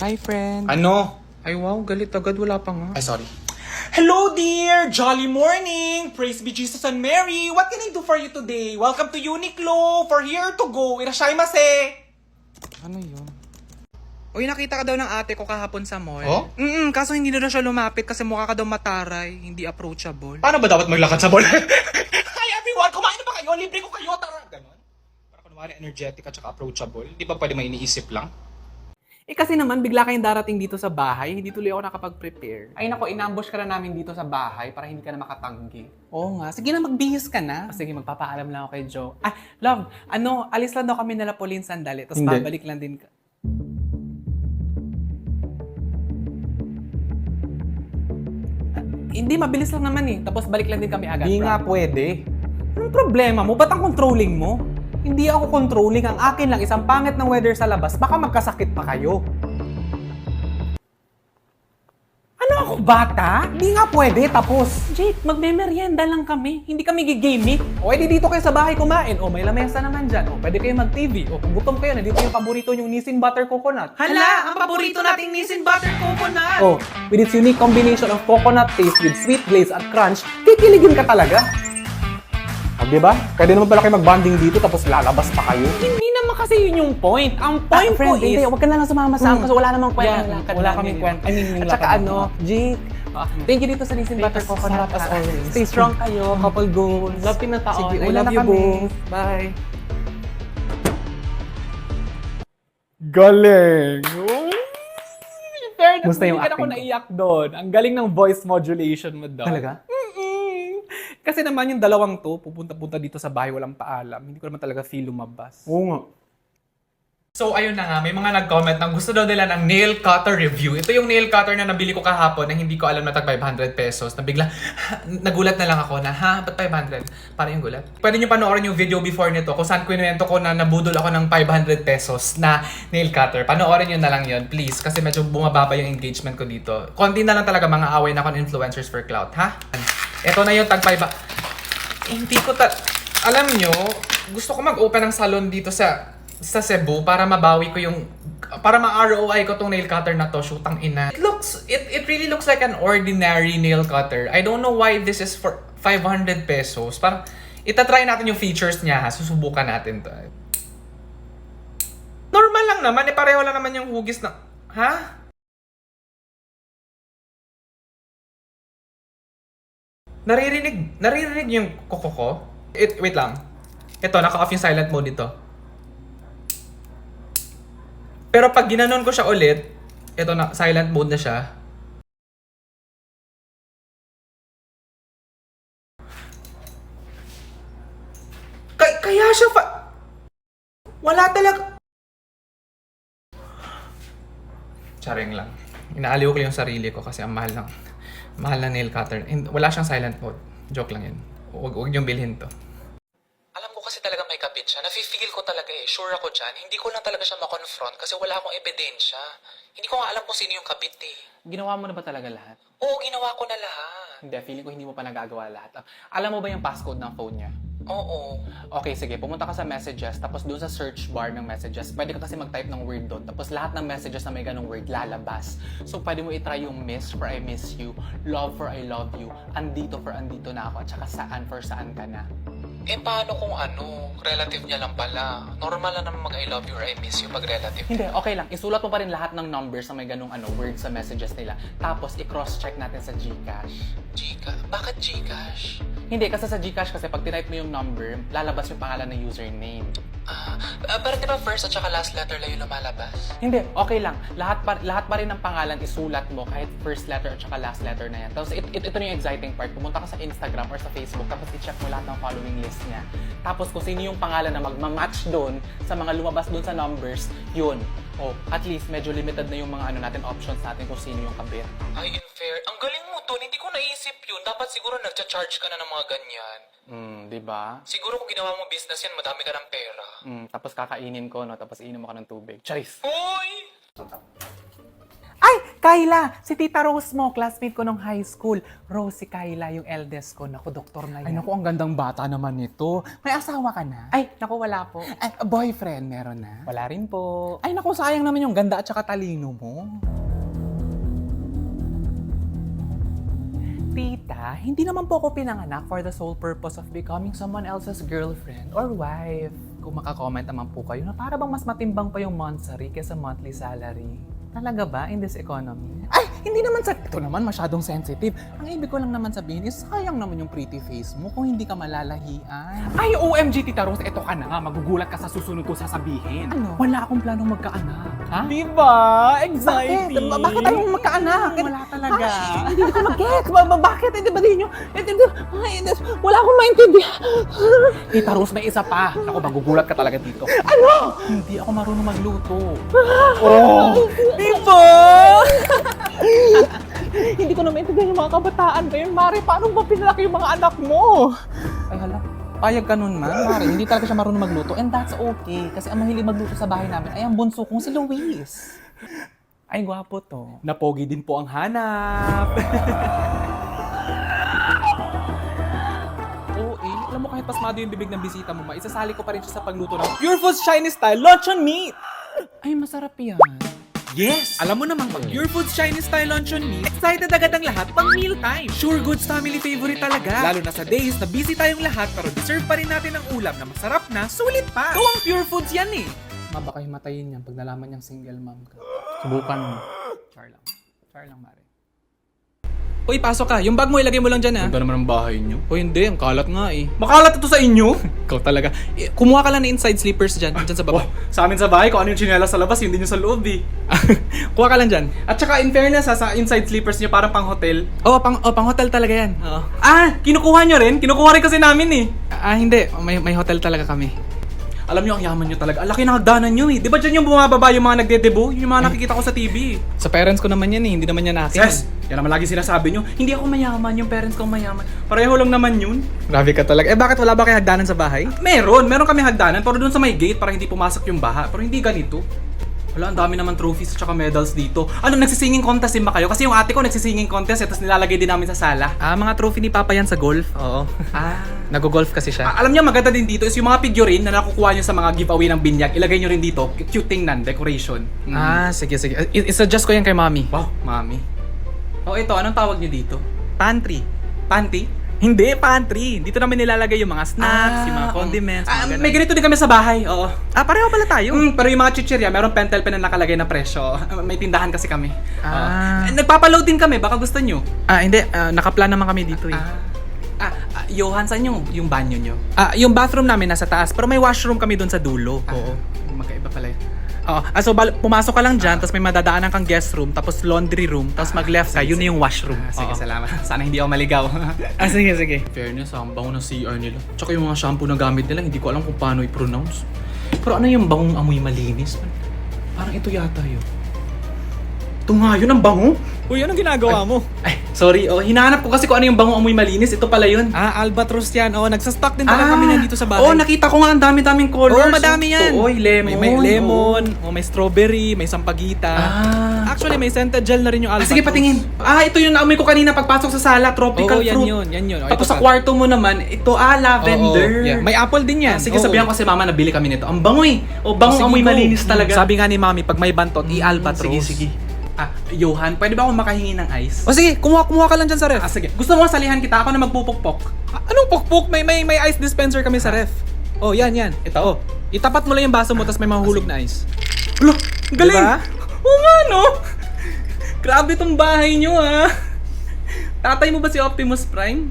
Hi, friend. Ano? Ay, wow. Galit agad. Wala pa nga. Ay, sorry. Hello, dear! Jolly morning! Praise be Jesus and Mary! What can I do for you today? Welcome to Uniqlo! For here to go! Irashaimase! Ano yun? Uy, nakita ka daw ng ate ko kahapon sa mall. Oh? Kaso hindi na daw siya lumapit kasi mukha ka daw mataray. Hindi approachable. Paano ba dapat maglakad sa mall? Hi, everyone! Kumain na ba kayo? Libre ko kayo! Tara! Ganon. Para kunwari energetic at saka approachable. Di ba pwede may iniisip lang? Kasi naman, bigla kayong darating dito sa bahay, hindi tuloy ako nakapag-prepare. Ay nako, inambush ka na namin dito sa bahay para hindi ka na makatanggi. Oo nga. Sige na, magbihis ka na. Sige, magpapaalam lang ako kay Joe. Ah, love, alis lang daw kami nila Pauline sandali, tapos Hindi. babalik lang din ka. Hindi, mabilis lang naman eh. Tapos balik lang din kami agad. Di nga promise. pwede. Anong problema mo? Ba't ang controlling mo? Hindi ako controlling. Ang akin lang, isang pangit ng weather sa labas. Baka magkasakit pa kayo. Ano ako, bata? Di nga pwede, tapos. Jake, magme-merienda lang kami. Hindi kami gigimik. O, edi dito kayo sa bahay kumain. O, may lamesa naman dyan. O, pwede kayo mag-TV. O, kung gutom kayo, nandito yung paborito yung Nissin Butter Coconut. Hala, ang paborito nating Nissin Butter Coconut! O, with its unique combination of coconut taste with sweet glaze at crunch, kikiligin ka talaga. O, diba? Pwede naman pala kayo mag-bonding dito tapos lalabas pa kayo. Hindi naman kasi yun yung point. Ang point ko is... Hindi, huwag ka na lang sumama sa akin kasi wala namang kwenta Yeah, ng lakad wala namin. kaming kwenta. I mean, yung At saka lakad ano, namin. Jake, thank you dito sa Nissin Butter Coconut. Sarap as always. Stay strong kayo, couple goals. Love pinataon. Sige, I I love love you you both. both. Bye. Galing! Fairness, Musta yung hindi ka acting ako ko? naiyak doon. Ang galing ng voice modulation mo doon. Talaga? Kasi naman yung dalawang to, pupunta-punta dito sa bahay, walang paalam. Hindi ko naman talaga feel lumabas. Oo nga. So, ayun na nga, may mga nag-comment na gusto daw nila ng nail cutter review. Ito yung nail cutter na nabili ko kahapon na hindi ko alam na tag 500 pesos. Na bigla, nagulat na lang ako na, ba't 500? Parang yung gulat. Pwede nyo panoorin yung video before nito kung saan kinuwento ko na nabudol ako ng 500 pesos na nail cutter. Panoorin nyo na lang yun, please. Kasi medyo bumababa yung engagement ko dito. Konti na lang talaga mga away na ako ng influencers for clout, ha? Ito na yung tag 5... Hindi ko alam nyo, gusto ko mag-open ng salon dito sa Cebu para mabawi ko yung para ma-ROI ko tong nail cutter na to, shootang ina. It really looks like an ordinary nail cutter. I don't know why this is for 500 pesos. Parang itatry natin yung features niya, ha. Susubukan natin to. Normal lang naman, pareho lang naman yung hugis na, ha? Naririnig yung koko ko? Wait lang. Ito, naka-off yung silent mode dito. Pero pag ginanon ko siya ulit, ito na, silent mode na siya. Kaya siya wala talaga. Charing lang. Inaaliw ko yung sarili ko kasi ang mahal na nail cutter. Wala siyang silent mode. Joke lang yun. Huwag niyong bilhin to. Alam ko kasi talaga may kabit siya. Nafe-feel ko talaga eh. Sure ako dyan. Hindi ko lang talaga siya makonfront kasi wala akong ebidensya. Hindi ko nga alam kung sino yung kabit eh. Ginawa mo na ba talaga lahat? Oo, ginawa ko na lahat. Hindi, feeling ko hindi mo pa nagagawa lahat. Alam mo ba yung passcode ng phone niya? Oo. Okay, sige. Pumunta ka sa messages, tapos doon sa search bar ng messages, pwede ka kasi mag-type ng word doon. Tapos lahat ng messages na may ganong word, lalabas. So, pwede mo itry yung miss for I miss you, love for I love you, andito for andito na ako, at saka saan for saan ka na. Eh, paano kung relative niya lang pala? Normal lang naman mag-I love you or I miss you pag relative. Hindi, okay lang. Isulat mo pa rin lahat ng numbers na may ganong words sa messages nila. Tapos, i-cross-check natin sa GCash. Bakit Gcash? Hindi, kasi sa GCash kasi pag tinype mo yung number, lalabas yung pangalan ng username. Pero di ba first at saka last letter lang yung lumalabas? Hindi, okay lang. Lahat pa rin ng pangalan isulat mo kahit first letter at saka last letter na yan. Tapos ito na yung exciting part. Pumunta ka sa Instagram or sa Facebook tapos i-check mo lahat ng following list niya. Tapos kung sino yung pangalan na magmamatch doon sa mga lumabas doon sa numbers, yun. Oh, at least medyo limited na yung mga natin options natin kung sino yung kabit. Ay, unfair. Ang galing mo dun. Hindi ko naisip yun. Dapat siguro nagcha-charge ka na ng mga ganyan. Di ba? Siguro kung ginawa mo business yan, madami ka ng pera. Tapos kakainin ko, no? Tapos iinom ako ng tubig. Charis! Uy! Ay! Kyla! Si Tita Rose mo, classmate ko nung high school. Rose, si Kyla, yung eldest ko. Naku, doktor na yan. Ay, naku, ang gandang bata naman nito. May asawa ka na? Ay, naku, wala po. Ay, boyfriend, meron na? Wala rin po. Ay, naku, sayang naman yung ganda at saka talino mo. Tita, hindi naman po ako pinanganak for the sole purpose of becoming someone else's girlfriend or wife. Kung makakomment naman po kayo na para bang mas matimbang pa yung monthly kaysa monthly salary. Talaga ba in this economy? Ay, hindi naman sa... Ito naman masyadong sensitive. Ang ibig ko lang naman sabihin is sayang naman yung pretty face mo kung hindi ka malalahian. Ay, OMG, Tita Rose, eto ka na nga. Magugulat ka sa susunod ko sasabihin. Ano? Wala akong planong magkaanak. Ha? Diba? Anxiety. Bakit ayaw mong magkaanak? Wala talaga. Ay, hindi ko mag-get. Bakit? Hindi ba din nyo? Wala akong maintindihan. Tita Rose, may isa pa. Ako, magugulat ka talaga dito. Ano? Hindi ako marunong magluto. Oh! Diba? Hindi ko na maintindihan yung mga kabataan ngayon. Mari, paano ba pinalaki yung mga anak mo? Ay, hala. Payag ka nun, man. Mari, hindi talaga siya marunong magluto. And that's okay. Kasi ang mahilig magluto sa bahay namin ay ang bunso kong si Luis. Ay, gwapo to. Napogi din po ang hanap. Oo alam mo kahit pasmado yung bibig ng bisita mo, maisasali ko pa rin siya sa pagluto ng Pure Foods Shiny Style Luncheon Meat! Ay, masarap yan. Yes! Alam mo naman, pag Pure Foods Chinese Style Luncheon Meat, excited agad ang lahat pang mealtime. Sure Goods family favorite talaga. Lalo na sa days na busy tayong lahat pero deserve pa rin natin ang ulam na masarap na, sulit pa. Ito ang Pure Foods yan eh. Baka himatayin yan pag nalaman niyang single mom ka. Subukan mo. Char lang. Char lang, Mari. Uy, pasok ka. Yung bag mo, ilagay mo lang dyan ha. Ganda naman ang bahay niyo. O hindi, ang kalat nga eh. Makalat ito sa inyo? Ikaw talaga. Kumuha ka lang ng inside slippers dyan, dyan sa baba. Sa amin sa bahay, kung ano yung tsinelas sa labas, yun din yung sa loob eh. Kuha ka lang dyan. At saka in fairness sa inside slippers niyo parang pang hotel. Pang hotel talaga yan. Oo. Kinukuha niyo rin? Kinukuha rin kasi namin eh. Hindi. May hotel talaga kami. Alam niyo, ang yaman niyo talaga. Ang laki ng hagdanan niyo eh. Di ba dyan yung bumababa yung mga nagdedebo? Yung mga nakikita ko sa TV. Sa parents ko naman yan eh. Hindi naman yan akin. Yes! Yan naman lagi sinasabi niyo. Hindi ako mayaman, yung parents ko mayaman. Pareho lang naman yun. Grabe ka talaga. Bakit wala ba kayo hagdanan sa bahay? Meron kami hagdanan pero doon sa may gate para hindi pumasok yung baha. Pero hindi ganito. Wala, ang dami naman trophies at saka medals dito. Ano, nagsisinging contest din ba kayo? Kasi yung ate ko nagsisinging contest tapos nilalagay din namin sa sala. Mga trophy ni Papa yan sa golf. Oo. Nag-golf kasi siya. Alam niyo, maganda din dito is yung mga figurine na nakukuha niyo sa mga giveaway ng binyag. Ilagay niyo rin dito. Cute tingnan, decoration. Sige. I-suggest ko yan kay Mami. Wow, mami. Oh, ito, anong tawag niyo dito? Pantry. Panty? Hindi, pantry. Dito namin nilalagay yung mga snacks, yung mga condiments, mga ganun. may ganito din kami sa bahay, oo. Pareho pala tayo. Pero yung mga chichirya, meron pentel pen na nakalagay na presyo. May tindahan kasi kami. Ah. Nagpapaload din kami, baka gusto nyo. Hindi. Nakaplan naman kami dito eh. Johan, saan yung banyo nyo? Yung bathroom namin nasa taas, pero may washroom kami doon sa dulo. Oo. Magkaiba pala yun. So pumasok ka lang dyan, tapos may madadaanan kang guest room, tapos laundry room, tapos mag-left ka, yun na yung washroom. Sige, salamat. Sana hindi ako maligaw. Sige. Fairness, ang bango ng CR nila. Tsaka yung mga shampoo na gamit nila, hindi ko alam kung paano i-pronounce. Pero ano yung bangong amoy malinis? Parang ito yata yun. Ito nga yun, ang bango. Uy, anong ginagawa mo? Ay, sorry. Hinahanap ko kasi kung ano yung bangong amoy malinis. Ito pala yun. Albatros yan. Nagsastock din talaga kami nandito sa bahay. Nakita ko nga ang dami-daming colors. Madami yan. Lemon. May lemon, may strawberry, may sampagita. Actually, may scented gel na rin yung albatros. Sige, patingin. Ito yung naamoy ko kanina pagpasok sa sala. Tropical fruit. Yan yun. Tapos sa kwarto mo naman, ito, lavender. Yeah. May apple din yan. Sige, sabihan ko si mama na bili kami nito. Ang bango eh. Bangong amoy malinis talaga. Sabi nga ni Mami, pag may bantot, i-albatros. Sige. Johan, pwede ba akong makahingi ng ice? Sige, kumuha ka lang dyan sa ref. Sige. Gusto mo salihan kita? Ako na magpupukpok. Anong pukpuk? May ice dispenser kami sa ref. Yan. Ito. Itapat mo lang yung baso mo, tapos may mahulog na ice. Alo, galing! Diba? Oo nga, no? Grabe tong bahay nyo, ha? Tatay mo ba si Optimus Prime?